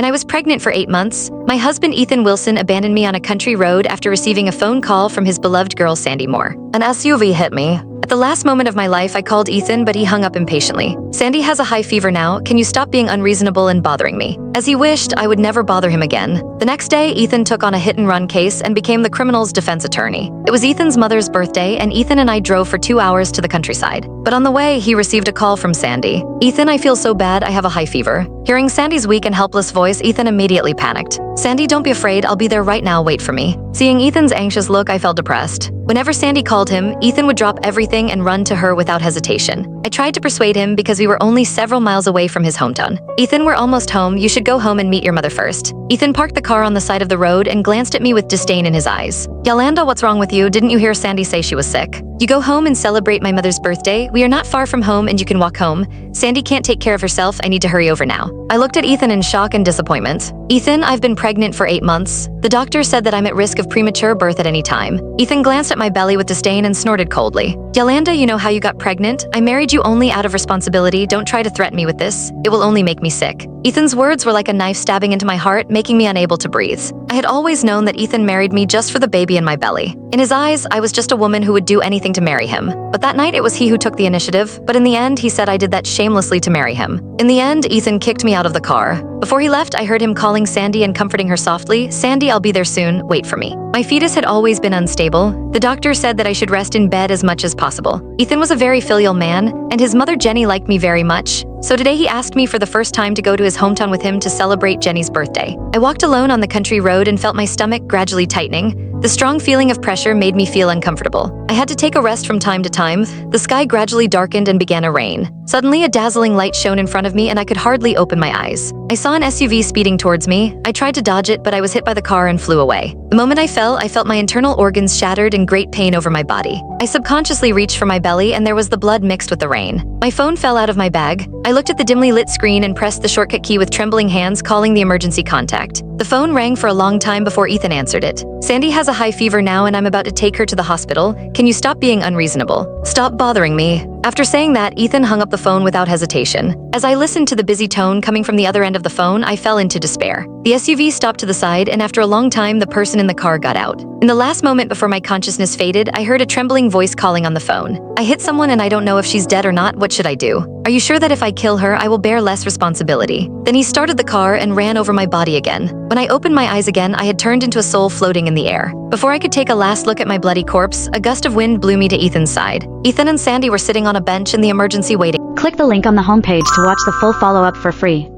When I was pregnant for 8 months, my husband Ethan Wilson abandoned me on a country road after receiving a phone call from his beloved girl Sandy Moore. An SUV hit me. At the last moment of my life, I called Ethan, but he hung up impatiently. Sandy has a high fever now. Can you stop being unreasonable and bothering me? As he wished, I would never bother him again. The next day, Ethan took on a hit-and-run case and became the criminal's defense attorney. It was Ethan's mother's birthday, and Ethan and I drove for 2 hours to the countryside. But on the way, he received a call from Sandy. "Ethan, I feel so bad. I have a high fever." Hearing Sandy's weak and helpless voice, Ethan immediately panicked. "Sandy, don't be afraid. I'll be there right now. Wait for me." Seeing Ethan's anxious look, I felt depressed. Whenever Sandy called him, Ethan would drop everything and run to her without hesitation. I tried to persuade him because we were only several miles away from his hometown. "Ethan, we're almost home. You should go home and meet your mother first." Ethan parked the car on the side of the road and glanced at me with disdain in his eyes. "Yolanda, what's wrong with you? Didn't you hear Sandy say she was sick? You go home and celebrate my mother's birthday. We are not far from home and you can walk home. Sandy can't take care of herself. I need to hurry over now." I looked at Ethan in shock and disappointment. "Ethan, I've been pregnant for 8 months. The doctor said that I'm at risk of premature birth at any time." Ethan glanced at my belly with disdain and snorted coldly. "Yolanda, you know how you got pregnant? I married you only out of responsibility. Don't try to threaten me with this. It will only make me sick." Ethan's words were like a knife stabbing into my heart, making me unable to breathe. I had always known that Ethan married me just for the baby in my belly. In his eyes, I was just a woman who would do anything to marry him. But that night, it was he who took the initiative. But in the end, he said I did that shamelessly to marry him. In the end, Ethan kicked me out of the car. Before he left, I heard him calling Sandy and comforting her softly. "Sandy, I'll be there soon. Wait for me." My fetus had always been unstable. The doctor said that I should rest in bed as much as possible. Ethan was a very filial man, and his mother Jenny liked me very much. So today he asked me for the first time to go to his hometown with him to celebrate Jenny's birthday. I walked alone on the country road and felt my stomach gradually tightening. The strong feeling of pressure made me feel uncomfortable. I had to take a rest from time to time. The sky gradually darkened and began to rain. Suddenly, a dazzling light shone in front of me and I could hardly open my eyes. I saw an SUV speeding towards me. I tried to dodge it, but I was hit by the car and flew away. The moment I felt my internal organs shattered and great pain over my body. I subconsciously reached for my belly and there was the blood mixed with the rain. My phone fell out of my bag. I looked at the dimly lit screen and pressed the shortcut key with trembling hands, calling the emergency contact. The phone rang for a long time before Ethan answered it. "Sandy has a high fever now and I'm about to take her to the hospital. Can you stop being unreasonable? Stop bothering me." After saying that, Ethan hung up the phone without hesitation. As I listened to the busy tone coming from the other end of the phone, I fell into despair. The SUV stopped to the side, and after a long time, the person in the car got out. In the last moment before my consciousness faded, I heard a trembling voice calling on the phone. "I hit someone and I don't know if she's dead or not. What should I do? Are you sure that if I kill her, I will bear less responsibility?" Then he started the car and ran over my body again. When I opened my eyes again, I had turned into a soul floating in the air. Before I could take a last look at my bloody corpse, a gust of wind blew me to Ethan's side. Ethan and Sandy were sitting on a bench in the emergency waiting. Click the link on the homepage to watch the full follow-up for free.